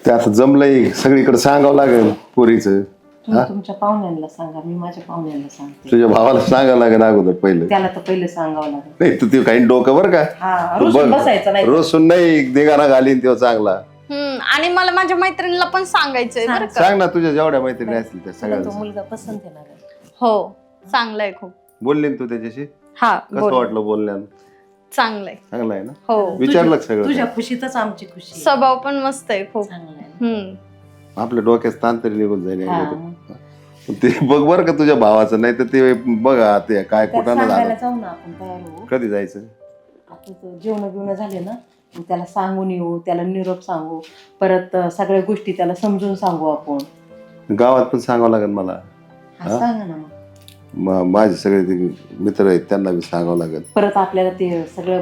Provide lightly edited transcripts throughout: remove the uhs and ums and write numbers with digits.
ते आता जमलंय सगळीकडे सांगावं लागेल पोरीचं. तुम्ही तुमच्या पाहुण्यांना सांगा, मी माझ्या पाहुण्यांना सांगते. तुझ्या भावाला सांगावं लागेल अगोदर पहिलं. त्याला तर पहिले सांगावं लागेल. नाही तू ते काही डोकं बरं का. हा, रुसून बसायचं नाही. रोसून नाही दिगाना घालीन तेव्हा चांगला. आणि मला माझ्या मैत्रिणीला पण सांगायचंय बरं का. सांग ना तुझ्या जेवढ्या मैत्रिणी असतील त्या तो सगळ्यांना. मुलगा पसंत आहे ना गं? हो चांगलंय खूप. बोलली ना तू त्याच्याशी? हा कसं वाटलं बोलण्यानं? चांगलंय. चांगलं आहे ना? हो विचारलं का सगळं? तुझ्या खुशीतच आमची खुशी आहे. स्वभाव पण मस्त आहे खूप. चांगला आहे. आपल्या डोक्यात ताण तरी निघून जाईल हा. एकदा. ते बघ बरं का तुझ्या भावाचं, नाही तर ते बघा ते काय त्यात कुठं सांगायला झालं. जाऊ ना आपण, तयार होऊ. कधी जायचं? आता जेवण बिवणं झाले ना, मग त्याला सांगून येऊ, त्याला निरोप सांगू, परत सगळ्या गोष्टी त्याला समजून सांगू आपण. गावात पण सांगावं लागेल मला. हा, सांगा ना मग. माझे सगळे ते मित्र आहेत त्यांना बी सांगावं लागेल. परत आपल्याला ते सगळं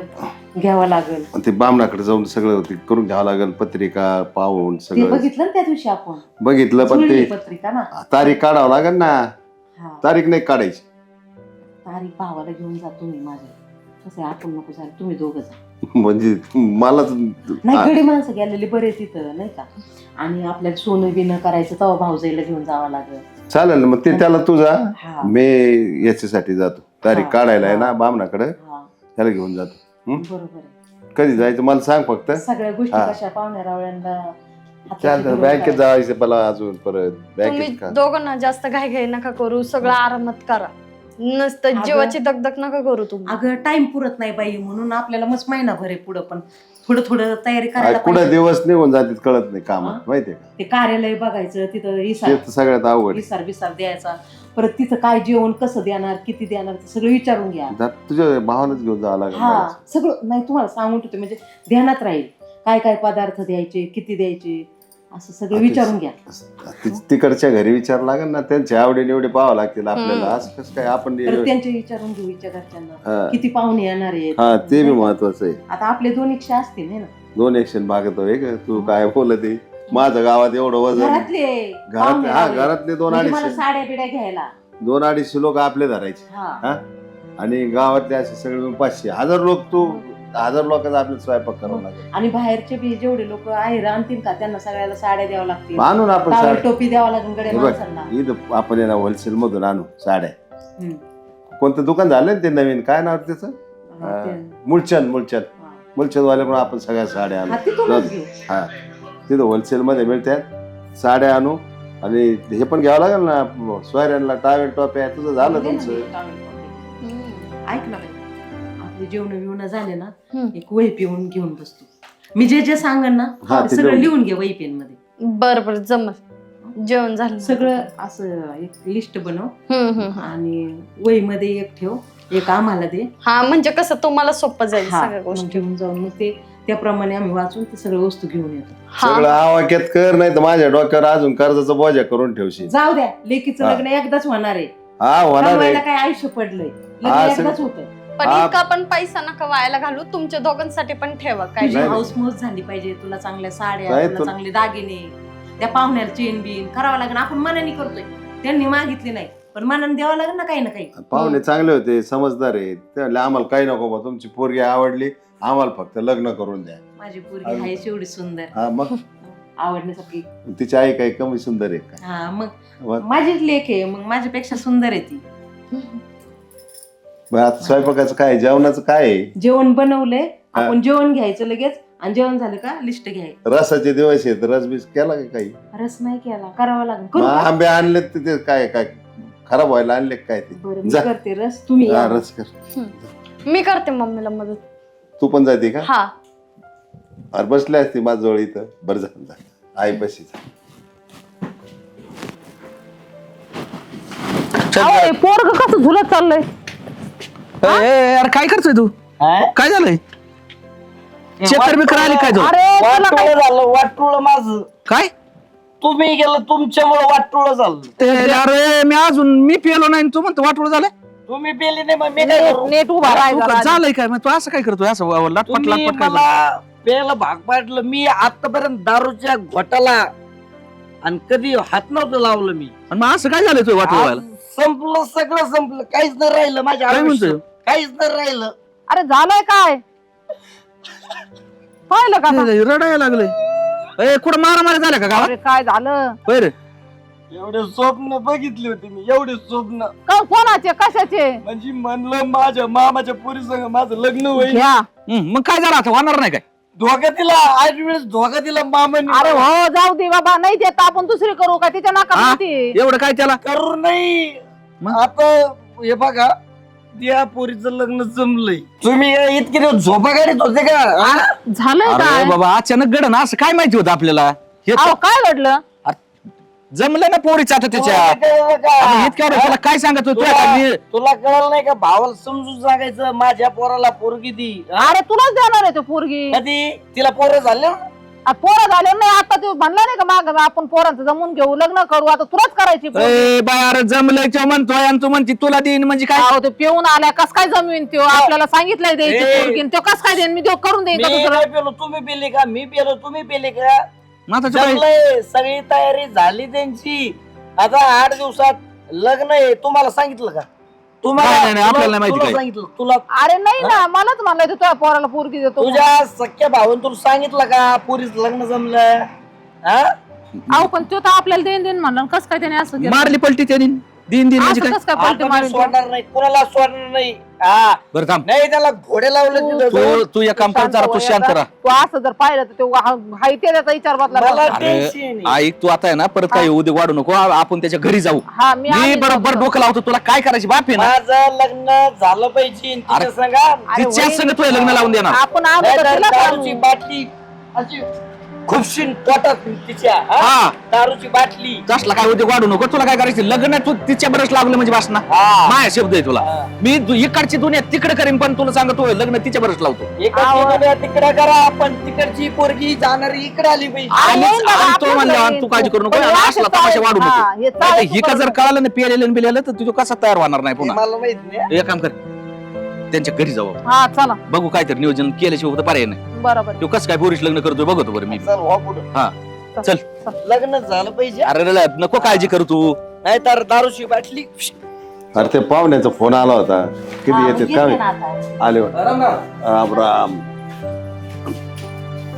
घ्यावं लागेल. आणि ते बामणाकडे जाऊन सगळं ते करून घ्यावं लागेल, पत्रिका पाहून ते सगळं बघितलं ना त्या दिवशी आपण, बघितलं. पण जुळली ते पत्रिका ना. तारीख काढावं लागेल ना. हा, तारीख नाही काढायची. तारीख भावाला घेऊन जा तुम्ही. माझ्या कसं आहे, आपण नको जायला, तुम्ही दोघं जा. म्हणजे मलाच नाही, गडी माणसं गेलेले बरे तिथं नाही का. आणि आपल्याला सोनं बिनं करायचं तेव्हा भाऊजाईला घेऊन जावं लागेल. चालेल ना. मग ते त्याला तुझा हा, मी याच्यासाठी जातो, तारीख हा. काढायला आहे ना बामणाकडे, हा, त्याला घेऊन जातो. बरोबर आहे. कधी जायचं मला सांग फक्त. सगळ्या गोष्टी हा. कशा पाहुण्या रावळ्यांना हाताशी चालतं. धरून बँकेत करायचं. जायचं मला अजून परत तुम्ही बँकेत का. दोघांना जास्त घाई नका करू, सगळं आरामात करा. नसतं अगं- जीवाची दगदग नका करू तुम्ही. अगं टाइम पुरत नाही बाई, म्हणून आपल्याला मस्त महिनाभर आहे पुढं, पण थोडं थोडं तयारी करायला कुठं पाहिजे. दिवस निघून जातात कळत नाही हा. कामात, माहितीये का. ते कार्यालय बघायचं, तिथं ते इसार तर सगळ्यात अवघड आहे. इसार बिसार द्यायचा, परत तिथं काय जेवण कसं देणार, किती देणार, ते सगळं विचारून घ्या. तुझ्या भावानच घेऊन जावं लागेल हा, मला. सगळं नाही तुम्हाला सांगून ठेवते, म्हणजे ध्यानात राहील काय काय पदार्थ द्यायचे, किती द्यायचे, असं सगळं विचारून घ्या. तिकडच्या घरी विचार लागेल ना, त्यांच्या आवडी निवडी पाहावं लागतील आपल्याला. असं कसं काय आपण. तर त्यांचे विचारून घेऊ, विचार घरच्यांना हा. किती पाहुणे येणार आहेत. हा, ते बी महत्वाचं आहे. आता आपले 200 असतील है ना. 2 एक्शन भागतो का तू काय बोलत आहे. माझं गावात एवढं वजन. घरातले घरात पाहुणे हा आले. घरातले 2 म्हणजे मला 250 साड्या बिड्या घ्यायला 2 250 लोक आपले धरायचे. हा. हा, आणि गावातले असे सगळे मिळून 500 1000 लोक. तू 1000 लोकांचा आपल्याला स्वयंपाक करावा लागेल. आणि बाहेरचे बी जेवढे लोक आहे आणतील का, त्यांना सगळ्याला साड्या द्यावं लागतील, आणून आपण टावेल साड्या. टोपी द्यावं लागेल गड्या हे बघ, माणसांना. इथं आपण येणार होलसेल मधून आणू साड्या. हम्म. कोणतं दुकान झालं ना ते नवीन, काय नाव त्याचं? हा, ते- मुळचंद हा. मुळचंदवाल्याकडून आपण सगळ्या साड्या हा, तिथूनच आणू. घेऊ. हा, तिथं होलसेल मध्ये मिळतात साड्या आणू. आणि हे पण घ्यावं लागेल ना सोयऱ्यांना, टावेल टोप्या. तुझं झालं दे ना तुमचं. मी टावेल टोपी. ऐक ना बाई, आपले जेवण बिवणं झाले ना, हम्म. एक वही पिऊन घेऊन बसतो. मी जे जे सांगन ना हा, ते सगळं लिहून लिहून घे वही पेन मध्ये. बरं जमल. जेवण झालं सगळं असं एक लिस्ट बनव हम्म. आणि वही मध्ये एक ठेव, एक आम्हाला दे. हा, म्हणजे कसं तुम्हाला सोपं जाईल हा, सगळ्या मग गोष्टी. घेऊन जाऊन मग ते त्याप्रमाणे आम्ही वाचून ते सगळ्या वस्तू घेऊन येतो. हा. सगळं आवाक्यात कर, नाही तर माझ्या डोक्यावर अजून कर्जाचा बोजा करून ठेवशील. जाऊ द्या, लेकीचं हा. लग्न एकदाच होणार आहे. हा, होणार कमवायला आहे. काय आयुष्य पडलंय, लग्न हा, एकदाच होतं. पण हा. इतका पण पैसा नका वायाला घालू. तुमच्या दोघांसाठी पण ठेवा काय. तुझी नाही. हाऊसमौज झाली पाहिजे, तुला चांगल्या साड्या, नाही, तुला तू- चांगले दागिने, त्या पाहुण्याला चेन बिन करावं लागेल. आपण मनाने करतोय, त्यांनी मागितले नाही, पण मनाने द्यावं लागेल ना काही ना काही. पाहुणे चांगले होते, समजदार आहेत. ते म्हणले आम्हाला काही नको बा, तुमची पोरगी आवडली, आम्हाला फक्त लग्न करून द्या. माझी पोरगी आहे एवढी सुंदर, हा, मग आवडण्यासारखी. तिची आई काही कमी सुंदर आहे का? हा, मग मग माझीच लेक आहे, मग माझ्यापेक्षा सुंदर आहे ती. बरं, आता स्वयंपाकाचं काय, जेवणाचं काय आहे? जेवण बनवलंय, आपण जेवण घ्यायचं लगेच, आणि जेवण झालं का लिस्ट घ्यायचं. रसाचे दिवस आहेत, रस बीस केला का काही? रस नाही केला, करावा लागेल. मग करू का? आंबे आणले ते काय काय खराब व्हायला आणले का काय ते? बरं, मी जा. करते रस, तुम्ही हा, या. रस कर. मी करते मम्मीला मदत. तू पण जाते का? हा. अरे बसले असते माझ्या जवळ इथं. बरं झालं जा. आई बशी जा. पोरग कसं झुलत चाललंय. अरे काय करतोय तू? काय झालंय? चक्कर बिकर आली काय तुला? वाटोळं झालं, वाटोळं माझं. काय तुम्ही गेलं, तुमच्यामुळे वाटोळं झालं. अरे मी पेलो नाही, तू म्हणतो वाटवड झालंय. तुम्ही पेले नाही, मग मी काय करू? नेट उभा राहायचा. झालंय काय मग तू असं काय करतोय? असं लटपट तुम्ही लटपट काय झालं? मला प्यायला भाग पाडलं. मी आतापर्यंत दारूच्या घोटाला आणि कधी हात नव्हतं लावलं मी. आणि मग असं काय झालंय तुझं वाटवड व्हायला? आज संपलं, सगळं संपलं, काहीच नाही राहिलं माझ्या काय आयुष्यात. म्हणतोय? काहीच नाही राहिलं. अरे झालंय काय, पाहिलं का? रडायला लागलंय. ए कुठं मारामारी झाल्या का गावात अरे काय झालं बर एवढे स्वप्न बघितले होते मी, एवढे स्वप्न कोणाचे कशाचे म्हणजे म्हणलं माझ्या मामाच्या पोरी संग माझं लग्न होईल. घ्या मग काय झालं आता होणार नाही काय धोका दिला, आठ वेळेस धोका दिला मामाने. अरे हो जाऊ दे बाबा, नाही देत आपण दुसरी करू का तिच्या हा? नाका एवढं काय त्याला करू नाही. मग? आता हे बघा, त्या पोरीचं लग्न जमलंय. तुम्ही इतके दिवस झोपा काढत होते का हा? झालंय अरे काय बाबा अचानक घडण असं काय माहिती होतं आपल्याला हे तर अहो, काय घडलं जमलं ना पोरीचं आता त्याच्या तुला कळलं आणि का? इतक्या वेळेस त्याला काय सांगत होतो तुला कळलं नाही का? भावाला समजून सांगायचं माझ्या पोराला पोरगी दी. हा? अरे तुलाच देणार आहे तो पोरगी कधी तिला पोरं झाले पोरं झाले नाही, आता तू म्हणला नाही का माग आपण पोरांचं जमून घेऊ लग्न करू, आता तुलाच करायची पोरगी. बाय जमलंय म्हणतोय आणि तू म्हणते तुला देईन म्हणजे काय अहो, ते पिऊन आल्या कस काय जमवीन तो आपल्याला सांगितलंय द्यायची ए. पोरगी आणि तो कस काय देईन मी देऊ करून देईन का मी दुसरं नाही पेलो, तुम्ही पेले का? मी पेलो, तुम्ही पेले का? माताचं काय? जमलंय, सगळी तयारी झाली त्यांची. आता 8 दिवसात लग्न आहे. तुम्हाला सांगितलं का? नाही, नाही, आपल्याला नाही माहिती तुला काय. सांगितलं तुला? अरे नाही ना, मलाच म्हणलाय तू तुझ्या पोराला पोरगी देतो तुझ्या सख्या भावान तुला सांगितलं का पोरीच लग्न जमलं? हा? अहो पण तो तर आपल्याला देईन देईन म्हणलं, कस काय त्याने असं केलं? मारली पलटी त्याने दिन म्हणजे असं काय कस काय पलटी आता मी मारेल तो? सोडणार नाही, कोणाला सोडणार नाही. हा. बरं थांब नाही त्याला घोडे लावले तिथं तू जाऊन. तू एक काम कर जरा तू शांत राहा तू असं जर पाहिलं तर तो हाय त्याचा विचार बदला मला अरे टेन्शन आहे. ऐक तू आता आहे ना परत काही उद्या वाढू नको आपण त्याच्या घरी जाऊ हा मी मी आली बरोबर जाऊ. डोकं लावतो तुला काय करायची बाप आहे ना माझं लग्न झालं पाहिजे तिच्या अरे. संगा. अरे तिच्या वहिनी, संग तुला लग्न लावून देणार आपण आलो नाही तर तर तिला दारूची सांगू. बाटली अशी खुपशीन पोटात तिच्या. हा? हा दारूची बाटली. तसला काय उद्या वाढू नको तुला काय करायचं लग्न तू तिच्या बरंच लागलं म्हणजे वास ना हा. माया शब्द आहे तुला हा. मी इकडची दुनिया तिकडे करीन पण तुला सांगतो लग्न तिच्या बरंच लावतो तिकडे करा, पण तिकडची पोरगी जाणारी इकडे आली पाहिजे. आलीच बाबा, आणि तो आपलं म्हणला नाही. तू काळजी करू नको पण हे असला असं तमाशा वाढू हा, नको हे नाही तर ही का चालू जर कळालं ना पेलेलं बिलेलं तर तुझं कसा तयार होणार नाही हे पुन्हा मला माहित नाही. एक काम कर त्यांच्या घरी जाऊ हा चला बघू काहीतरी नियोजन केल्याशिवाय होतं पर्याय नाही बरोबर तू कसं काय बोरीश लग्न करतोय बघतो बरं मी चल, हो पुढं. हा चल लग्न झालं पाहिजे. अरे रे, नको काळजी करू तू नाही तर दारूची बाटली. अरे ते पाहुण्याचा फोन आला होता किती हा, येतात येते काय ना आता. आले होते राम राम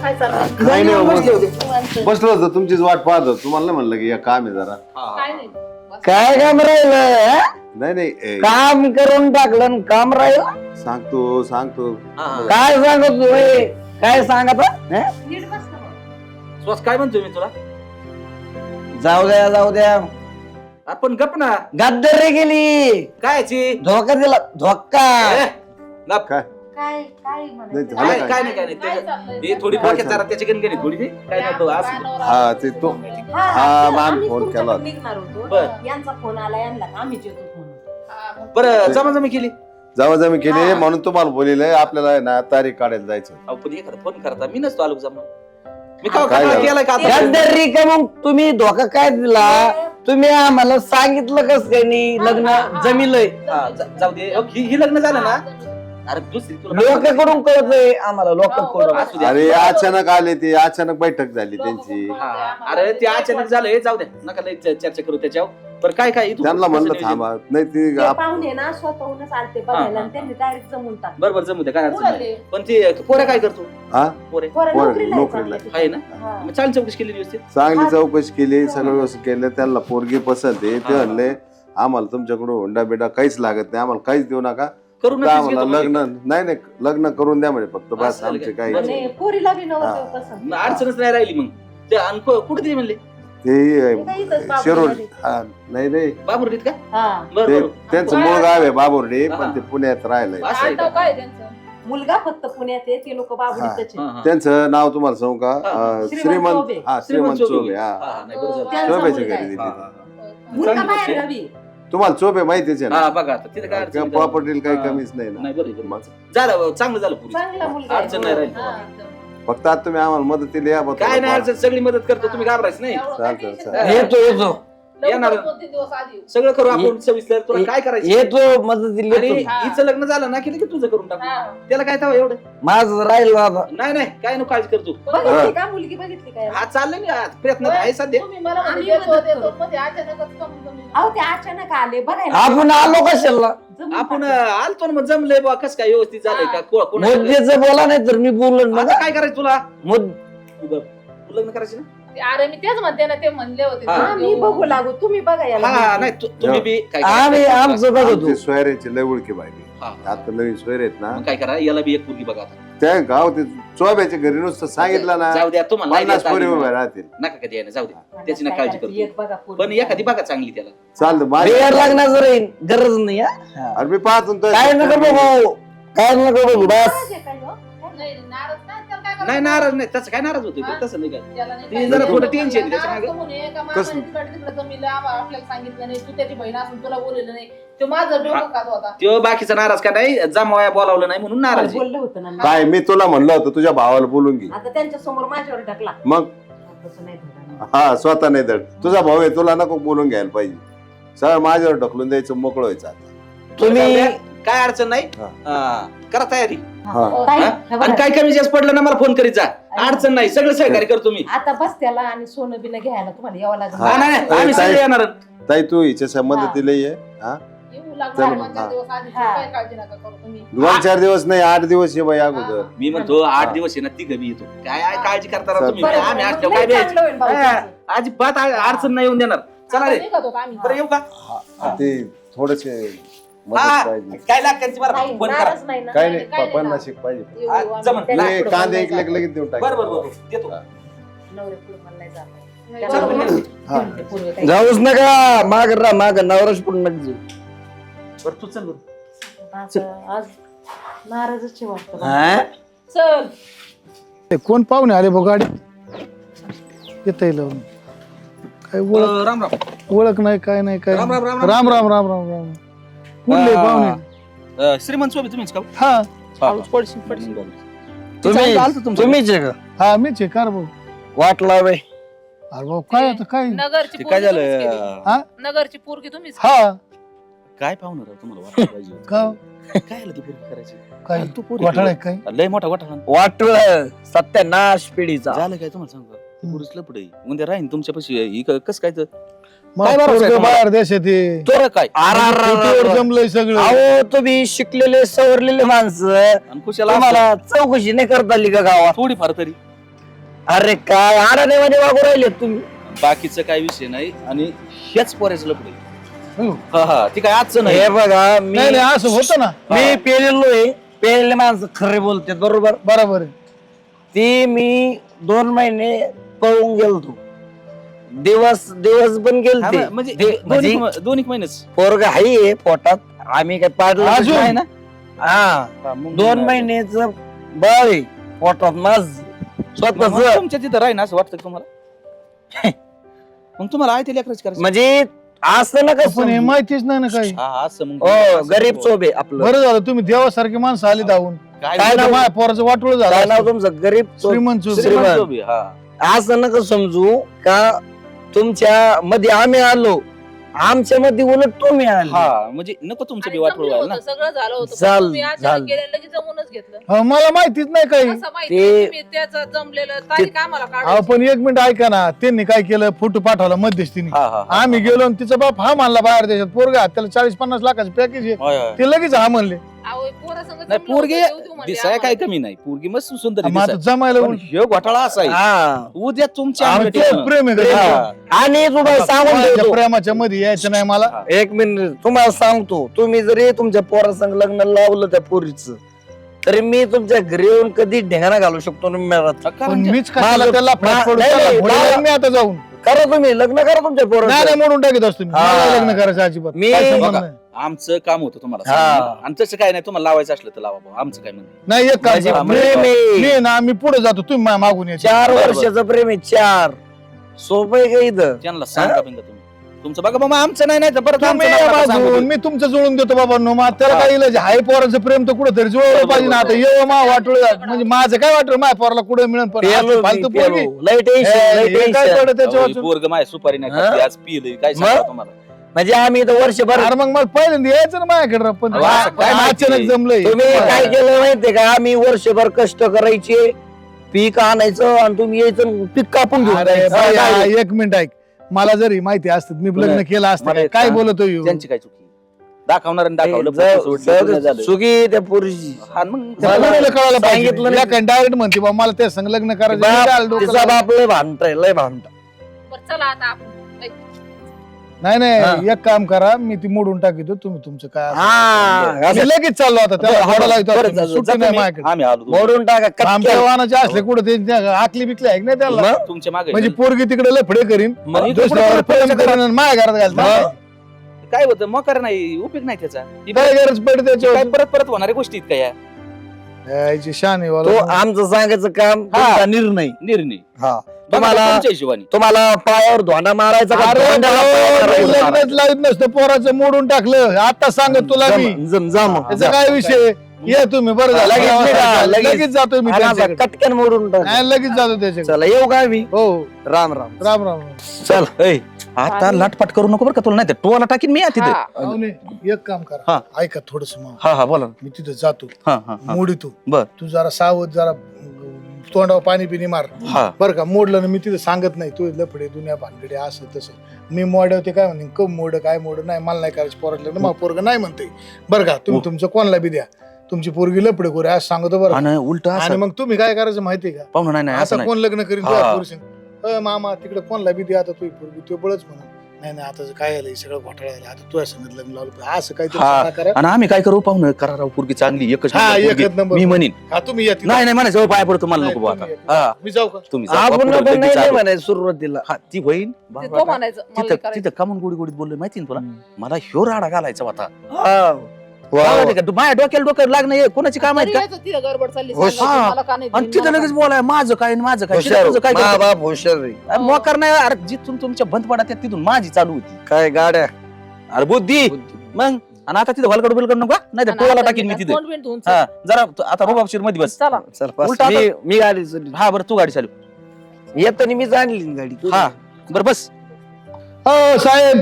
काय चाललंय? काही नाही हो, निवांत. बसलो होतो तुमचीच वाट पाहत होतो तुम्हाला नाही म्हणलं की या काम आहे जरा काय नाही. काय काम राहिलं? हा? नाही नाही काम करून टाकलं आणि काम राहिलं. सांगतो काय सांगत तू, हे? काय सांगत हा? नीट बस ना मग. स्वस काय म्हणतोय मी तुला जाऊ द्या आपण गप ना गद्दारी गेली. काय धोका दिला, धोका. काय काय काय म्हणायचं? नाही, झालं काय? काय नाही काय नाही काय त्याच्या- चाललंय? ते थोडी डोक्यात जरा त्याच्या गणगणी थोडी ते काय नव्हतं असं हा ते तो हा, हा, मग आम्ही आम्ही फोन केला तुमच्याकडे होता. निघणार होतो. बरं. यांचा फोन आला यांना आम्हीच येतो म्हणून. बरं जमा केली जमा केली हा. म्हणून तुम्हाला बोलिले आपल्याला आहे ना तारीख काढायला जायचं अहो पण हे फोन करता मी नसतो आलो जमा मी काय काय झालं? केलाय का आता? गद्दारी का मग तुम्ही धोका काय दिला? तुम्ही आम्हाला सांगितलं कस काय नाही लग्न जमिलंय? हा, जाऊ दे अहो, ही लग्न झालं ना अरे दुसरी तुला लोकांकडून कळतंय आम्हाला, लोकांकडून. असू दे. अरे अचानक आले ते अचानक बैठक झाली त्यांची हा, अरे ते अचानक झालंय जाऊ दे नका लई चर्चा करू त्याच्यावर पण काय काय इथून त्यांना कसं म्हणलं नियोजन? थांबा नाही ती ते पाहुणे ना स्वतःहूनच आलते बघायला हा. आणि त्यांनी डायरेक्ट जमून टाकलं. बरोबर जमू दे काय अडचण नाही. पण ते पोऱ्या काय करतो हा पोरे पोरं पोरं नोकरीला आहेत नोकरीला. चांगले. आहे ना हा. मग चाल चौकशी केली व्यवस्थित चांगली चौकशी केली सगळं व्यवस्थित केलं त्यांना पोरगी पसंत आहे ते हा. म्हणले आम्हाला तुमच्याकडून हुंडा बिडा काहीच लागत नाही आम्हाला काहीच देऊ नका करून फक्त नक्कीच आम्हाला घेतो लग्न म्हणजे. नाही लग्न करून द्या म्हणजे फक्त बस असं झालं आमचे का? काही बरं. आणि पोरीला बी हा. नव्हतं पसंत. मग अडचणच नाही राहिली मग ते आणि कुठे ते म्हणले ते काही इथंच बाबू शिरोड मध्ये. हा, नाही बाबुर्डीत का हा. बरं ते बरं त्यांचं मूळ गाव आहे बाबुर्डे हा. पण ते पुण्यात राहिलंय असं आहे का? मुलगा फक्त पुण्यात आहे ते लोक बाबुडीतच हा, आहे. हा. त्यांचं नाव तुम्हाला सांगू का हा. श्रीमंत चोबे. हा श्रीमंत चोबे हा, हा हा, नाही, बरं झालं. त्यांचा चोबेच्या मुलगा घरी आहे. दिली हा, ती. हा, हा. मुलगा चांगली गोष्ट बाहेर आहे. गावी. तुम्हाला चोबे माहितीच आहे हा ना बघा आता तिथे काय अडचण नाही. प्रॉपर्टीला काही हा. कमीच नाही ना नाही बरं आहे, बरं मग आहे. झालं चांगलं झालं पुरी चांगला मुलगा आहे. अडचण नाही राहिली. हा. फक्त आता तुम्ही आम्हाला मदतीला या बा काय नाही थोडंफार. अडचण सगळी मदत करतो तुम्ही घाबरायच नाही चालतं चालतं. हा. येतो येणार सगळं करू आपण सविस्तर तुला काय करायचं येतो मदतीला आणि येतो. हिचं लग्न झालं ना की लगेच तुझं करून टाकू त्याला काय तवा एवढं माझं राहील बाबा. नाही नाही काय नको काळजी करतो बघितली का मुलगी बघितली काय हा चाललंय ना प्रयत्न आहे सध्या आम्ही मदत करू. अहो ते अचानक आले बघायला. आपण आलो कशाला? जमून आपण टाकलं. आलतो ना मग जमलंय बा कस काय व्यवस्थित झालंय का कोण मुद्द्याचं बोला नाही तर मी बोलन आता बघा. काय करायचं तुला मुद- तू लग्न करायची ना? अरे मी तेच म्हणते ना, ते म्हणले होते हा, हा, मी बघू लागू, तुम्ही बघा याला. हा नाही तुम्ही बी काय आम्ही करा, आमचं बघतो आमचे सोयऱ्याचे लय ओळखी पाहिजे. हा. आता नवीन सोयरे आहेत ना, मग काय करा, याला बी एक मुलगी बघा आता. त्या गाव ते चोब्याच्या घरी नुसतं सांगितलं ना, जाऊ द्या तुम्हाला नाही 50 देता पोरी आली उभ्या ना. राहतील. नका कधी यायला, जाऊ द्या. म्हणलं, त्याची ना काय काळजी करायचं, करतो. एक बघा पोरगी. पण एखादी बघा चांगली त्याला. चालतं बिगर माझ्या लग्नाचं राहील गरज नाही हा. अरे मी पाहतो ना तो- काय नको बघू, काय नको बघू बस. नाराज आहे काय हो? नाही, नाराज नाही, त्याला काय करायचं? नाही नाराज नाही, तसं काय नाराज होते हा? तसं नाही काय. त्याला नाही ते काय जरा करायचं. थोडं tension आहे त्याच्या नाराज मागं. कमून आहे का, कसं? मामाने तिकडे जमिलं, आपल्याला सांगितलं नाही, तू त्याची बहीण असून तुला बोललेलं नाही, तो माझं डोकं खात होता. तो बाकीचा नाराज का नाही, जमावाया बोलावलं नाही म्हणून नाराज आहे. बोललं होतं ना मी. काय मी तुला म्हणलं होतं तुझ्या भावाला बोलून घे. आता त्यांच्या समोर माझ्यावर टाकला. मग तसं नाही धरणार. हा स्वतः नाही धड, तुझा भाऊ आहे, तुला नको बोलून घ्यायला पाहिजे. सगळं माझ्यावर ढकलून द्यायचं, मोकळं व्हायचं आता. तुम्ही काय अडचण नाही, हा. करा तयारी. हा. ताई, हा? हे बघा. आणि काय कमी जास्त पडलं ना मला फोन करीत जा, अडचण नाही, सगळं सहकार्य करतो मी. आता बस त्याला आणि सोनं बिनं घ्यायला तुम्हाला यावं लागेल. हा. नाही नाही, आम्ही सगळे येणार. ताई तू हिच्या संबंधातील ये. हा येऊ लागणार चल, 2-4 हा. दिवस आधी, हा. काय काळजी नका करू तुम्ही. 2-4 दिवस नाही, 8 दिवस ये बाई अगोदर. मी म्हणतो 8 दिवस आहे ना, ती घरी येतो. काय काळजी करता राव तुम्ही, बरं, आम्ही बरं, असल्यावर मग काय लय द्यायचं. चांगलं होईल भाऊ हा. तुमचं. अजिबात अडचण नाही येऊन देणार. चला आता रे, निघत होतो आम्ही. बरं येऊ का? ते थोडेसे मदत हा, पाहिजे. काय लागतं मला नाही, फोन करा. नाराज नाही ना. काय नाही, नाही, नाही, 50 पाहिजे. येऊ, हा, आम्ही. जमन. त्याला हे पुढं कांदे बोलायचं. एक लगेच देऊन टाक. बरं बरं बरं देतो. नवऱ्यापुढं मला नाही जात. नाही, त्याला बरोबर. बोलू. हा. घेऊन ते पोरगं ताई. जाऊच नका माग राहा, माग नवराच पुढे नका जाऊ. बरं तू चल बरं. आज नाराजच आहे वाटतं. हा? चल. ते कोण पाहुणे आले बघ गाडी येत लावून काय ओळख राम राम. ओळख नाही काय नाही काय राम, राम, राम, राम राम राम राम राम कुठले पाहुणे श्रीमंत सोबत तुम्हीच का? हा तुम्हीच आहे का हा मीच आहे कार भाऊ वाटला बाई अरे भाऊ काय आता काय नगरची ते पोरगी काय झालं? तुम्हीच केली. हा नगरची पोरगी तुम्हीच हा काय पाहुणार राव तुम्हाला वाटायला पाहिजे होतं. का काय आलं ती पोरगी करायची? काय तू पोरगी घोटाळा आहे काय लय मोठा घोटाळा. वाटलं सत्यानाश पिढीचा झालं काय तुम्हाला सांगू का? पुरुष लपडे उद्या राहीन तुमच्यापाशी ही कसं काय तर? मग काय भरोसा आहे पोरगं तुम्हाला? बाहेर देशात आहे. तर काय खोटीवर जमलंय सगळं अहो तुम्ही शिकलेले सवरलेले माणसं आणि खुशाला असं तुम्हाला चौकशी नाही करता आली का गावात थोडी फार तरी अरे काय अडाण्यामध्ये वागू राहिले तुम्ही बाकीचं काय विषय नाही आणि हेच पोरायचं लपडे. हो. हा हा ती काय आजचं नाही. हे बघा मी नाही नाही असं होतं ना मी पेलेलो आहे पेलेले माणसं खरे बोलतात बरोबर बरोबर आहे ती मी 2 महिने पळून गेलतो दिवस पण हा, गेलते म्हणजे म्हणजे दोन एक महिनेच पोरग आहे पोटात आम्ही काय पाडलं अजून? नाही ना हा 2 महिन्याच बाळ आहे पोटात माझ स्वतःच तुमच्या तिथं राहीन असं वाटतं का तुम्हाला? मग तुम्हाला आहे ते लेकरच करायचं. म्हणजे असं नका पण हे समजू. माहितीच नाही ना काही हा असं मग हो गरीब चोबे आपलं बरं झालं तुम्ही देवासारखी माणसं आली धावून काय काय नाव? माझ्या पोराचं वाटोळ काय नाव झालं तुमचं गरीब चोबे श्रीमंत चोबे. श्रीमंत. श्रीमंत जोबी, हा. असं नका समजू का तुमच्या मध्ये आम्ही आलो आमच्या मध्ये उलट तुम्ही आले हा म्हणजे नको तुमचं बी आणि वाटोळ जमलं व्हायला ना. होतं, सगळं झालं होतं. झालं, पण तुम्ही अचानक झालं. गेले, लगेच जमूनच घेतलं. हो, मला माहितीच नाही काही असं माहिती ते- नाही, तुम्ही त्याचं जमलेलं तारीख आम्हाला अहो काढायची. पण 1 मिनिट ऐका ना त्यांनी काय केलं फोटो पाठवला मध्यस्थीने हा, हा, हा. आम्ही गेलो आणि तिचा बाप हा म्हणला बाहेर देशात पोरगा त्याला 40-50 लाखाचं पॅकेज आहे होय, होय. ते लगेच हा म्हणले अहो, पोरासंग नाही जमलं पोरगी होतं, देऊ देऊ म्हणले दिसाय काय आम्हाला. कमी नाही पोरगी मस्त सुंदर आहे मग आता दिसाय. जमायला पण उलट. ह्यो घोटाळा असा आहे हा उद्या तुमच्या आम्ही अंगठीत तो प्रेम आहे का? हा. आणि तुम्हाला सांगून कोणाच्या देतो प्रेमाच्या मध्ये यायचं नाही मला 1 मिनिट तुम्हाला सांगतो तुम्ही जरी तुमच्या पोरासंग लग्न लावलं त्या पोरीचं तरी मी तुमच्या घरी येऊन कधी ढेंगाणा घालू शकतो ना मेळात. पण मीच कशाला माझं- त्याला नाही, पडू नाही, त्याला घोडे मला- लावून मी आता जाऊन करा तुम्ही लग्न करा तुमच्या नाही पोराचं नाही म्हणून टाकीत असतो मी हा. मला लग्न करायचं अजिबात मी- काय संबंध बघा. नाही. आमचं काम होतं तुम्हाला हा. सांगणं. आणि तसं काय नाही तुम्हाला लावायचं असलं तर लावा भाऊ. आमचं काय म्हणणं नाही एक काम माझी करा. प्रेम मी आहे. ना मी पुढे जातो तुम्ही मागून यायचे 4 बरोबर. वर्षाचं प्रेम आहे 4 सोपं आहे का इथं त्यांना सांगा बिंगा तुम्ही तुमचं बघा बाबा आमचं नाही नाही तर परत तुम्ही आमचं नाव नका सांगू बाजून तुम्ही. मी तुमचं जुळून देतो बाबा नो मग त्याला हा. काय इलाज हाय पोराचं प्रेम तर कुठं तरी जुळवलं पाहिजे ना आता येऊ मा वाटोळ म्हणजे माझं काय वाटलं माझ्या पोराला कुठे मिळेल पण पेलो असं मी, फालतू पेलो. पोरगी लय टेन्शन लय हे काय टेन्शन पडत अहो, त्याच्यावर ही पोरगं माझ्या सुपारी नाही हा? खात, आज पिलंय काय मग? सांगा तुम्हाला म्हणजे आम्ही इथं वर्षभर अरे मग मला पहिल्यांदा यायचं ना माझ्याकडे राव, पण अरे वा, काय माहिती? अचानक जमलंय तुम्ही काय केलं माहितीये का आम्ही वर्षभर कष्ट करायचे पीक आणायचं आणि तुम्ही यायचं पीक कापून घेऊन अरे जायचं. बाई, काय? एक मिनिट ऐक मला जरी माहिती असत मी लग्न केलं असतं मला काय एक काय सांग. बोलतो ह्यो? त्यांची काय चुकी दाखवणार आणि दाखवलं जाऊ- सोडलं, जाऊ पूर्ण दे, झालं. चुकी त्या पुरीची हा, मग मला कळायला सांगितलं नाही. डायरेक्ट म्हणते बा मला त्या संग लग्न करायचं बाप, मी डोकं तिचा लावलं. बाप लय भांडताय लय भांडता बरं, चला आता आपण नाही नाही एक काम करा मी ती मोडून टाकितो तुम्ही तुमचं काय असेल. हा मी लगेच चाललो आता त्याला हाडा लावतो बरं, आता. जा- सुट्टी जातो नाही मी. माझ्याकडे आम्ही आलो तुम्ही. मोडून टाका आमच्या कटक्यान. वाहनाचे असले कुठे ते आकली बिकली आहे ना त्याला मग? तुमच्या मागे म्हणजे पोरगी तिकडे लफडे करीन मग इकडे दुसऱ्यावर पुढे प्रेम करीन आणि माझ्या घरात घालता काय होतं मकर नाही उपयोग नाही त्याचा ही काय गरज पडते काय त्याच्यावर परत परत होणाऱ्या गोष्टी आहेत का या यायची शान आहे तो वाला. आमचं सांगायचं काम हा. तुमचा निर्णय निर्णय हा तुम्हाला तुम्हाला तुमच्या हिशोबाने तुम्हाला पायावर धोंडा मारायचा का अरे धोंड्याला पायावर भाऊ, मारायचा? लग्नच लावत नसतं पोराचं मोडून टाकलं आता सांगत तुला मी जा मग. त्याचा काय विषय ये तुम्ही बरं झालं लगेच निघा, लगेच. लगेच जातो मी आणि आता त्याच्याकडे. कटक्यान मोडून टाक नाही, लगेच जातो त्याच्याकडे चला येऊ का मी हो राम राम राम राम चल ऐ, आता लाटपाट करू नको बरं का तुला नाही टोला टाकीन मी या तिथे पाहुणे, एक काम हा. करा ऐका थोडस हा हा बोला ना. मी तिथं जातो हा हा हा. मोडीतो बर तू जरा सावध जरा तोंडावर पाणी पिणी मार हा बरं का मोडलं ना मी तिथं सांगत नाही तू लफडे दुनिया भानगडे असं तसं मी मोडवते काय म्हणते कम मोड काय मोड नाही मला नाही करायचं पोरातलं ना मग पोरग नाही म्हणते बरं का तुम्ही तुमचं कोणाला बी द्या तुमची पोरगी लफडे करू असं सांगतो बरं आणि उलट आणि असं मग तुम्ही काय करायचं माहितीये का पाहुणं नाही नाही असं आता नाही कोण लग्न करीन हा. तुझ्या पोरीसंग? मामा तिकडे कोणला बी दे आता तुझी पोरगी तो बळच म्हणून नाही नाही आता काय झालं हे सगळं घोटाळा झाला आता तुझ्या संगत लग्न लावलं पाहिजे. असं काहीतरी हा. सांगा करा आणि आम्ही काय करू पाहुणं करा राव पोरगी चांगली एकच हा नंबर पोरगी. एकच नंबर मी म्हणीन हा तुम्ही या तिथं. नाही नाही म्हणायचं पाय पडतो मला नाही, नको बुवा तुम्ही आता या. हा मी जाऊ का तुम्ही जा. आपण पुढं पण लगेच नाही चालू. म्हणायचं सुरुवातीला हा ती बहीण ते तो म्हणायचं मला तिथं करायचं. तिथं कामून गोडी गोडीत बोललोय माहिती ना तुला मला ह्यो राडा घालायचा होता हा. वा, वा. माहिती का? माझ्या डोक्याला लागणं हे कोणाची काम आहेत तरी का यायचं तिथं गडबड चालली हो, सांगायचं, हा. मला का नाही आणि दिली, तिथं मला लगेच का बोलाय माझं काय आणि माझं काय हुशार तिथं तुझं काय मा करतो? बाप हुशार रे. अरे मोकार नाही अरे जिथून तुमच्या बंद पडा तिथून माझी चालू होती काय गाड्या अरे बुद्धी मग आणि आता तिथं हलकड बिलकड नको नाही तर नाही. टोला आता टाकीन मी मी तिथे तोंड बिंड धुवून हा जरा आता रोबाबशीर मध्ये बस चला चल बस. उलटा मी गाडी चालली. हा बरं तू गाडी चालू येताना मी जाणली गाडी हा बरं बस हो साहेब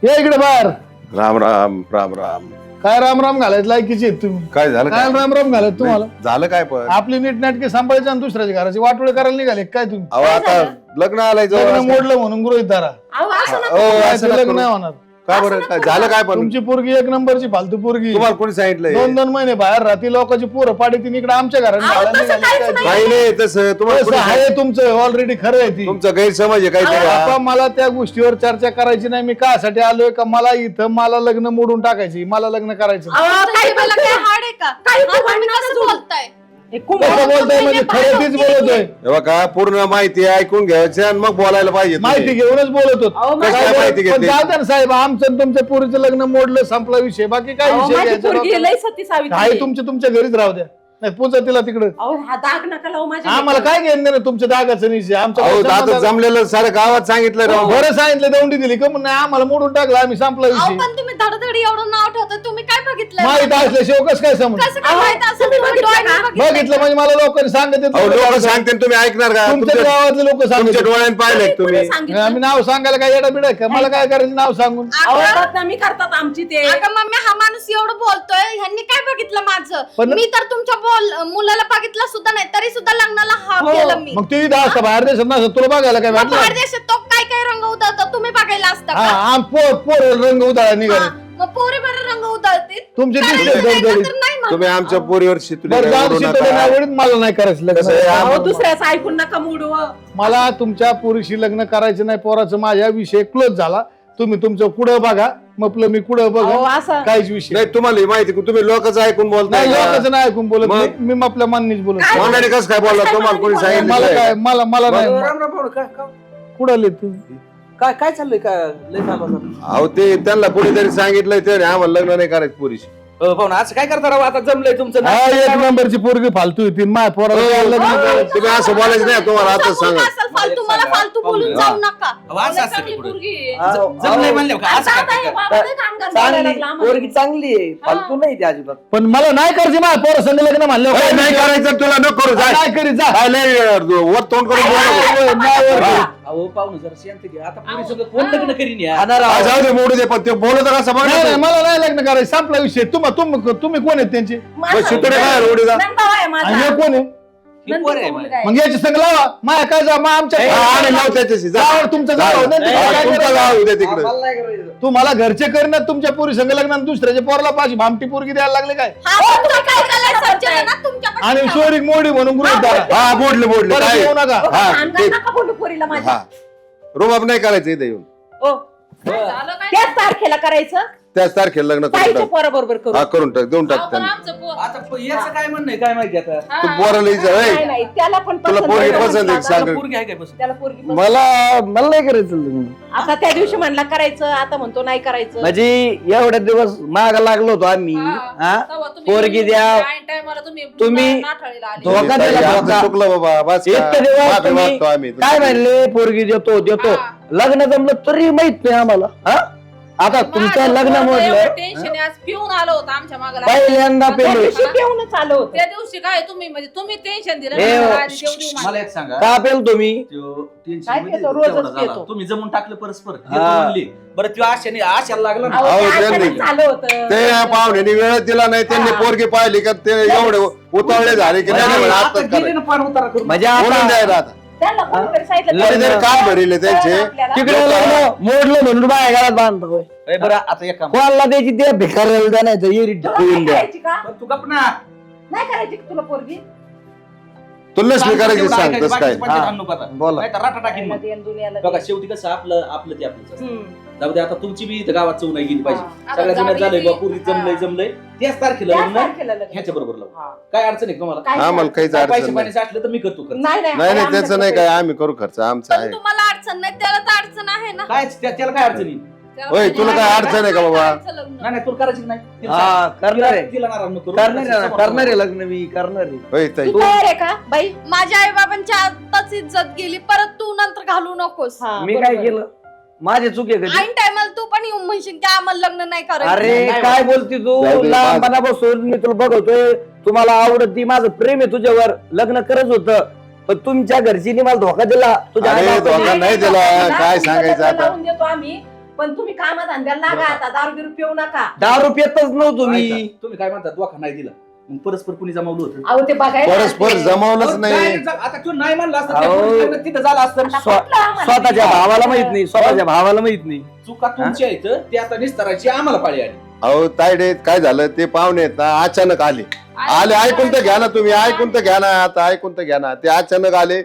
या इकडे बाहेर राम राम राम राम काय राम राम घालायचं लायकीचे आहेत तुम्ही काय झालं काय काय राम राम घालायचं तुम्हाला झालं काय पण आपली नीट नाटके सांभाळायची आणि दुसऱ्याच्या घराची वाटोळे करायला निघाले काय तुम्ही अहो आता लग्न आलंय लग्न जवळ मोडलं म्हणून गृहित धरा अहो, असं नका हो, करू. असं असं नका लग्न करू. नाही होणार काय बरं काय झालं काय पण तुमची पोरगी एक नंबरची फालतू पोरगी तुम्हाला कोणी सांगितलंय 2-2 महिने बाहेर राहते लोकांची पोरं पाडी ती इकडे आमच्या घरात अहो, घालायला तसं निघाली काहीच काय? काही नाही तसं तुम्हाला तसं कोणी सांगितलं? आहे तुमचं ऑलरेडी खरं आहे ती तुमचा गैरसमज आहे काहीतरी बापा मला त्या गोष्टीवर चर्चा करायची नाही मी कासाठी आलोय का मला इथं मला लग्न मोडून टाकायची मला लग्न करायचं नाही. अहो, काही मला काय हाड आहे का काही हा, तुम्ही तुम्ही नका कसं बोलू. बोलताय हे कुंभ कसं बोलतोय म्हणजे खरं तीच बोलतोय हे बघा पूर्ण माहिती ऐकून घ्यायची आणि मग बोलायला पाहिजे तुम्ही. माहिती घेऊनच बोलत अहो, होतो माझी- काय माहिती पण घेतली? जाऊ द्या ना साहेब आमचं आणि तुमच्या पोरीचं लग्न मोडलं संपला विषय बाकी काय अहो, विषय माझी घ्यायचा पोरगी डोक्याला? लय सती सावित्री आहे आहे. तुमच्या घरीच राहू द्या नाही पूजा तिला तिकडं अहो, हा दाग नका लावू माझ्या आम्हाला काय घेणं नाही तुमच्या दागाचं निश्चय आमच्या अहो घरच्या आता माणसाला- जमलेलं सारं गावात सांगितलं राव बरं सांगितलं दौंडी दिली का नाही आम्हाला मोडून टाकलं आम्ही संपला अहो विषय पण तुम्ही धडधडी एवढं नाव ठेवता तुम्ही काय बघितलं माहित असल्याशिवाय कसं काय समज कसं काय अहो, माहित असं तुम्ही तुम्ही बघितलं डोळ्यांनी का? बघितलं म्हणजे मला लोकांनी सांगत अहो लोक सांगते आणि तुम्ही ऐकणार का तुमच्या तुमच्या गावातले लोक सांगत तुमच्या डोळ्याने पाहिलंय का तुम्ही सांगितलं. आम्ही नाव सांगायला काय येडा बिडा का मला काय करायचं नाव सांगून अहो, अगं, बदनामी करतात आमची ते अगं मम्मी हा माणूस एवढं बोलतोय ह्यांनी काय बघितलं माझं पण- मी तर तुमच्या मुलाला बघितलं सुद्धा नाही तरी सुद्धा लग्नाला हा हो, केलं मी मग तू इथं असता बाहेर देशात नसतं तुला बघायला काय मग वाटलं बाहेर देशात तो काय काय रंग उधळतो तुम्ही बघायला असता हा का आम पोर रंग उधाळा निघाले हा, मग पोरी बरं रंग उधळतील तुमचे काय दिसले नाही दडदडीत. तर नाही म्हणत. तुम्ही आमच्या पोरीवर शितुरी बरं जाऊ दे, शितोडे नाही आवडत, मला नाही करायचं कसं आहे, लग्न अहो, दुसऱ्याचं ऐकून नका मोडू मला तुमच्या पोरीशी लग्न करायचं नाही पोराचं माझ्या विषय क्लोज झाला तुम्ही तुमचं कुठं बघा म्हटलं मी कुठं अहो, बघा असं काहीच विषय नाही तुम्हाला ही माहिती का? तुम्ही लोकच ऐकून बोलताय नाही का? लोकांचं नाही ऐकून बोलत मग? मी आपल्या मनानेच बोलत काय? कोणाने कसं काय बोलला तुम्हाला कोणी मला सांगितलं काय मला नाही राम राम पाहुणं, कुठं आले तू काय काय चाललंय काय लय चालू अहो ते त्यांना कोणीतरी सांगितलंय ते आम्हाला लग्न नाही करायचं पोरीशी पाहुणं असं काय करता राव आता जमलंय तुमचं हा एक नंबरची पोरगी फालतू होती माझ्या पोराला हो, काय लग्न हो, करायचं? तुम्ही असं बोलायचं नाही तुम्हाला आता तुमचा मुलगा सांगा असेल फालतू मला सांगा. फालतू बोलून हा. जाऊ नका असं असतं चांगली की पुढे. पोरगी आहे. जमलंय म्हणलं का असं आता काय हे करता? बाबाचं काम करायला चांगली लागलं आम्हाला. पोरगी चांगली आहे फालतू नाही ती अजिबात पण मला नाही करायची माझ्या पोरा संग लग्न म्हणलं ए, नाही करायचं तुला नको करू जाय. नाही करीत जा काय लय, वर तोंड करून बोलू नको. नाही वर करीत. अहो पाहुणं जरा शांत घ्या आता पुढे सगळं कोण लग्न करीन या हा, जाऊ दे मोडू दे पण ते बोलत का नाही नाही, समज मला नाही लग्न करायचं संपला विषय तुम्ही कोण आहेत त्यांचे माझा- शितोडे काय रोडी जा नंदा आहे माझा. आणि हे कोण आहे ही पोर आहे मुलगा आहे. मग याची संग लावा माया काय जा आमच्या आणि लाव त्याच्याशी जा. गावावर तुमचं गाव जा. आहे ना, हा, काय तुमचं करायचं? गाव उद्या तिकडे आम्हाला नाही करायचं. तुम्हाला घरचे करणार तुमच्या पोरी संग लग्न आणि दुसऱ्याच्या पोराला पाहिजे भामटी पोरगी द्यायला लागले काय आणि सोयरीक मोडी म्हणून गृहीत धरा. हा बोलले परत काय येऊ नका हा अंगात ते नका बोलू पोरीला माझ्या. हा रुबाब नाही करायचं इथे येऊन ओ, त्याच तारखेला करायचं त्याच तारखेला लग्न करून ताईच्या टाक. पोराबरोबर करू. हा करून टाक देऊन टाक त्यांना आता याचं काय म्हणणं आहे काय माहिती आता तू पोराला विचार नाही, "ऐ, नाही, त्याला पण तुला पसंत पोरगी आहे. पसंत आहे सांग पोरगी आहे काय पसंत? त्याला पोरगी पसंत. मला नाही करायचं लग्न. आता त्या दिवशी म्हणला करायचं, आता म्हणतो नाही करायचं. म्हणजे एवढ्या दिवस माग लागलो होतो आम्ही हा पोरगी द्या तुम्ही धोका दिला आमचं धोका. चुकलं बाबा बस का? इतके दिवस माफी तुम्ही मागतो आम्ही काय म्हणले पोरगी देतो लग्न जमलं तरी माहित नाही आम्हाला हा आता तुमच्या लग्न मोडलं टेन्शन आज पिऊन आलो होतं आमच्या मागाला पहिल्यांदा त्या पेलो दिवशी पिऊनच आलं होतं. त्या दिवशी काय तुम्ही म्हणजे तुम्ही टेन्शन दिलं ए, ना, आधी देऊ देऊ मला एक सांगा का पेल तुम्ही त्यो tension काय मध्ये पितो? रोजच तेवढा झाला. पितो. तुम्ही जमून टाकलं परस्पर हा. येतो म्हणली. बरं त्यो आशाला लागला ना अहो, अहो, त्या त्यांनी- अचानक झालं होतं. ते पाहुण्याने वेळ दिला नाही त्यांनी पोरगी पाहिली का ते एवढे उतावळे झाले की नाही म्हणे, आता आताच गेले करायचं. ना पान उतारा करून. म्हणजे बोलून आता द्यायला आता त्यांना कोणीतरी सांगितलं लग्न तर जर काम भरिले त्यांचे आपल्याला. तिकडे लग्न मोडलं म्हणून बाया घरात बांधतो ए, बरं आता एक काम कोणाला द्यायची त्या भिकाऱ्याला द्या नाही तर येरी तुला ढकलून नाही द्या करायची का? बरं, तू गप ना नाही करायची का तुला पोरगी? तुला सांग करायची तेवढं सांग ऐकायचं, तसं काय बाकीचं पंचायत आणू नका आता. बोला नाहीतर राटा टाकीन मग. दुनियाला दुनियाला बघा दे. शेवटी कसं आपलं ते आपलंच असतं. हम्म. जाऊ दे आता तुमची बी इथं गावात चव नाही गेली पाहिजे हा. सगळ्या जुन्यात झालंय जाऊ दे. पूर्वी जमलंय त्याच तारखेला त्याच लग्न तारखेला लग्न. ह्याच्या बरोबर लावू हा. काय अडचण आहे का तुम्हाला काय आम्हाला काहीच काय अडचण पैसे नाही पाण्याचं असलं तर मी करतो खर्च. नाही नाही नाही त्याचं नाही काय आम्ही करू खर्च आमचं आहे पण तुम्हाला अडचण नाही त्याला तर अडचण आहे ना काय त्याला काय अडचणी होय तुला काय अडचण आहे का बाबा नाही नाही तुला करायची नाही तिला हा सांग. करणार आहे तिला नाराज नको करू. करणार आहे लग्न मी करणार आहे होय ताई तू तयार आहे का बाई? माझ्या आई बाबांची आताच इज्जत गेली परत तू नंतर घालू नकोस हा, मी बरोबर. काय केलं माझे चुके कधी ऐन टायमाला तू पण येऊन म्हणशील की आम्हाला लग्न नाही करायचं अरे नाही, काय बोलती तू जाऊ दे, लहानपणापासून मी तुला बघतोय तुम्हाला आवडत ती माझं प्रेम आहे तुझ्यावर लग्न करत होतं पण तुमच्या घरच्यांनी मला धोका दिला तुझ्या अरे, आई-बापांनी. धोका नाही दिला. तुला काय तुमचं सांगायचं लग्न आता? लावून देतो आम्ही पण तुम्ही कामात धंद्याला लागा आता दारू बिरू पिऊ नका. दारू पितच नव्हतो मी ऐका, तुम्ही काय म्हणता धोका नाही दिला मग परस्पर कुणी जमावलं होतं अहो ते बघायला परस्पर लागते. जमावलंच अहो, नाही direct जा- आता तू नाही म्हणला असता अहो. त्या पोरीचं लग्न तिथं झालं असतं आता स्व- कुठलं आम्हाला स्वतःच्या माहिती? भावाला माहित नाही स्वतःच्या भावाला माहित नाही चुका तुमची आहेत ते आता निस्तारायची आम्हाला पाळी आली अहो तायडे काय झालं ते पाहुणे आहेत ना अचानक आले ऐकून तर घ्या ना तुम्ही ऐकून तर घ्या ना आता ऐकून तर घ्या ना ते अचानक आले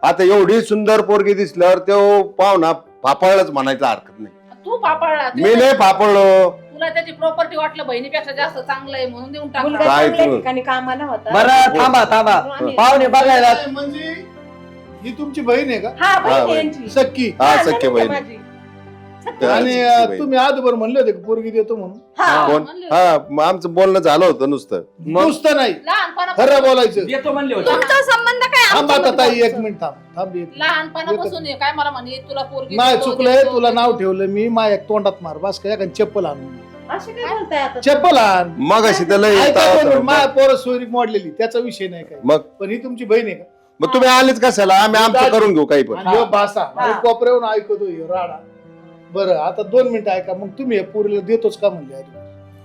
आता एवढी सुंदर पोरगी दिसल्यावर तो पाहुणा फापाळच म्हणायला हरकत नाही तू पापडला मी नाही फापळलो तुला त्याची प्रॉपर्टी वाटलं बहिणीपेक्षा जास्त चांगलं आहे म्हणून देऊन मुलगा टाकला काय चांगल्या तू? ठिकाणी कामाला होता. बरं थांबा आम्ही- पाहुणे बघायला म्हणजे ही तुमची बहीण आहे का हा हा, बहीण बहीण. यांची. सक्की हा हा, सख्य नवीन बहीण माझी. सख्खी हा, आणि सक्की बहीण. तुम्ही आजभर म्हणले होते का पोरगी देतो म्हणून हा. कोण हा मग आमचं बोलणं झालं होतं नुसतं नुसतं नाही लहानपणापासून खरं बोलायचं देतो म्हणले होते तुमचा संबंध काय थांब आमच्या आता ताई मध्ये एक मिनिट थांब एक मिनिट. लहानपणापासून हे काय मला म्हणे तुला पोरगी नाही देतो, चुकलंय देतो, तुला देतो. नाव ठेवलं मी माझ्या तोंडात मार बस काय चप्पल आणून असे काय बोलताय आता? चप्पल आण मग अशी त्याला ऐका येता दोन मिनिट, होतं. माझ्या पोरं सोयरीक मोडलेली त्याचा विषय नाही काय मग पण ही तुमची बहीण आहे का मग तुम्ही आलेच कशाला आम्ही आमचं करून घेऊ काही पण आणि ह्यो भाषा हा. कोपऱ्याहून ऐकतो ह्यो राडा बरं आता 2 मिनिटं ऐका मग तुम्ही हे पोरीला देतोच का म्हणले अरे?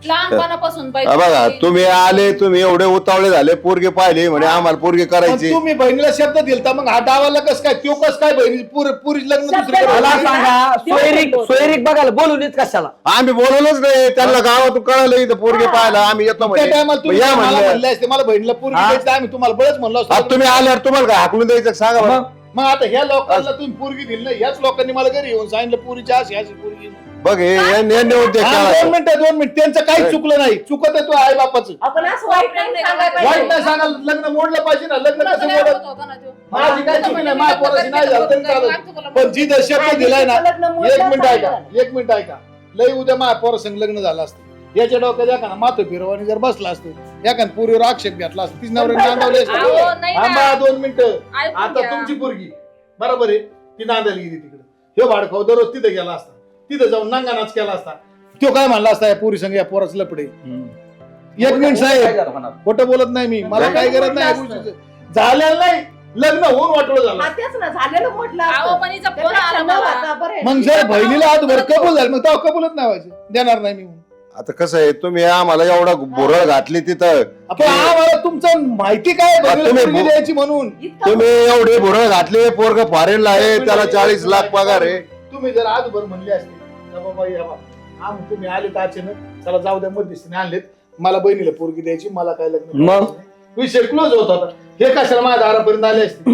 लहानपणापासून बाई हा बघा तुम्ही आले तुम्ही एवढे उतावळे झाले पोरगे पाहिले म्हणे आम्हाला पोरगे पण करायची तुम्ही बहिणीला शब्द दिलता मग हा डावाला कस काय तो कस काय बहिणी पुरी लग्न शब्द दुसरीकडे दिला. मला झालं? सांगा सोयरीक बघायला बोलवलीच कशाला आम्ही बोलवलंच नाही त्यांना गावातून कळलं इथं पोरगे पाहायला आम्ही येतो त्या म्हणजे टायमाला तुम्ही या मला म्हणलं. म्हणले असते मला बहिणीला पोरगी हा? द्यायची आम्ही तुम्हाला बळच म्हणलो आता असतो तुम्ही आल्यावर तुम्हाला काय हाकलून द्यायचं सांगा बरं. मग आता ह्या लोकांना तुम्ही पोरगी दिली नाही याच लोकांनी मला घरी येऊन सांगितलं पोरीची अशी अशी पोरगी बघ हे यांनी उद्योग हा, केला. 2 मिनिटं त्यांचं काहीच चुकलं नाही चुकत आहे तो आई बापाचं आपण असं वाईट नाही सांगायला वाईट पाहिजे. नाही सांगाल लग्न मोडलं पाहिजे ना लग्न तुला कसं तर मोडत आवडत होता ना तो. माझी काय चुकी नाही माझ्या पोराची नाही झालं तरी चालत पण जी शब्द नाही, दिलाय ना तिचं लग्न मोडलं एक मिनिट ऐका चालेल. एक मिनिट ऐका लय उद्या माझ्या पोरासंग लग्न झालं असतं याच्या डोक्यात एका ना माथं फिरवानी जर बसला असतं एका पुरीवर आक्षेप घेतला असतं तीच नवऱ्याने नांदवली असते अहो, नाही ना. थांबा 2 मिनिटं ऐकून आता घ्या. तुमची पोरगी बरोबर आहे ती नांदायला गेली तिकडे ह्यो भाडखाऊ दररोज तिथे गेला असता तिथे जाऊन नांगानाच केला असता तो काय म्हणला असता या पोरी संग या पोराच लपडे एक मिनिट काय साहेब झालं म्हणा खोटं बोलत नाही मी मला लग्न काय गरज नाही या मोडलं गोष्टीचं. झालेलं नाही लग्न होऊन वाटलं झालं हा, तेच ना झालेलं म्हटलं अहो, असतं. पण हिचा फोन त्यापेक्षा आला न मला. होता बरं आहे. मग जर बहिणीला आजभर कबूल झालं मग तेव्हा कबूलच नाही व्हायचं देणार नाही मी आता कसं आहे तुम्ही आम्हाला एवढा भुरळ घातली तिथं आपण आम्हाला तुमचं माहिती काय बघितलं तुम्ही पोरगी द्यायची म्हणून इतका तुम्ही एवढे भुरळ घातले पोरग फॉरेनला आहे त्याला 40 लाख पगार आहे. तुम्ही जर आजभर म्हणले असते का बाबा या बा आम तुम्ही आले तर अचानक चला जाऊ द्या मध्यस्थीने आणलेत मला बहिणीला पोरगी द्यायची मला काय लग्न मग? करायचं नाही. विषय क्लोज होत होता हे कशाला माझ्या दारापर्यंत आले असते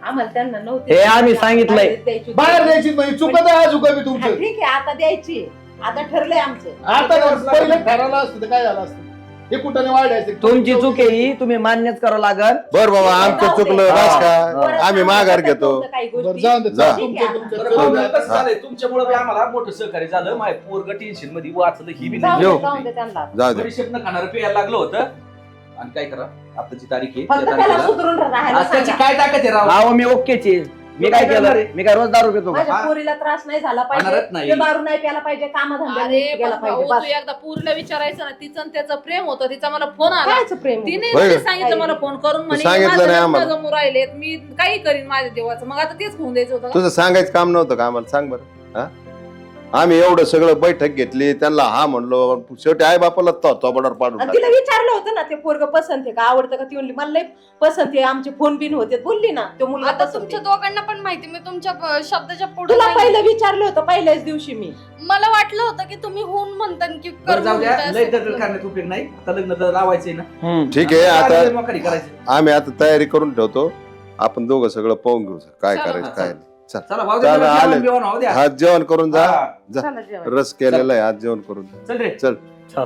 आम्हाला त्यांना नव्हते हे आम्ही सांगितलंय. द्यायची. बाहेर द्यायची म्हणजे चुकत आहे आज चुका मी हा, तुमचं ठीक आहे आता द्यायची आता ठरलंय आमचं आता पहिले ठरवलं असतं तर काय झालं असतं हे कुठं वाढायचं तुमची चूक आहे ही तुम्ही मान्यच करावं लागल. बर बाबा आमचं चुकलं बस का आम्ही माघार घेतो. काही बरं, गोष्टी जाऊन दे, जा. ठीक आहे, तुमचं- बरं, भाऊ, तुमचं- कसं झालंय तुमच्यामुळे बी आम्हाला मोठं सहकार्य झालं माझ्या पोरग टेन्शन मध्ये वाचलं ही बी जाऊ येऊ. दे, जाऊ दे त्यांना जाऊ दे बडीशेप न खाणार प्यायला लागलं होतं आणि काय करा आताची तारीख आहे फक्त त्या त्याला तारखेला- सुधरून राहायला आज त्याची सांगा. काय ताकद आहे राव अहो मी ओकेची मी काय केलं मी काय रोज दारू पितो का? माझ्या हा. पोरीला त्रास नाही झाला पाहिजे होणारच नाही. तो दारू नाही प्यायला पाहिजे कामधंदा अरे गेला पण पाहिजे भाऊ, बस. तू एकदा पूरला विचारायचं ना तिचं आणि त्याचं प्रेम होतं तिचा मला फोन आला कायचं प्रेम तिने होय म्हणजे का? सांगितलं मला फोन करून म्हणे सांगितलं माझं नाही लग्न आम्हाला. जमू राहिलेत मी काही करीन माझ्या देवाचं मग आता तेच होऊन द्यायचं होतं का? तुझं सांगायचं काम नव्हतं का आम्हाला सांग बरं हा आम्ही एवढं सगळं बैठक घेतली त्यांना हा म्हणलो शेवटी आई बापाला तोबडावर पाडून आणि टाकलं. तिला विचारलं होतं ना ते पोरग पसंत आहे का आवडतं का ती म्हणली मला लई पसंत आहे आमचे फोन बिन होते बोलली ना तो मुलगा आता पसंत तुमच्या आहे. दोघांना पण माहिती मी तुमच्या शब्दाच्या पुढे तुला नाही. पहिलं विचारलं होतं पहिल्याच दिवशी मी मला वाटलं होतं की तुम्ही होऊन म्हणता की बरं, कर जाऊ द्या म्हणताय लय असं दगड करण्यात उपयोग नाही आता लग्न तर लावायचंय ना ठीक आहे आता मोकारी करायचं आम्ही आता तयारी करून ठेवतो आपण दोघं सगळं पाहून घेऊ काय चला, करायचं काय नाही चला भाऊ चला, द्या, आले. जेवण बिवण होऊ द्या आज जेवण करून जा हा, जा. चला जेवायला. रस केलेला आहे आज जेवण करून जा. चल रे चल चल.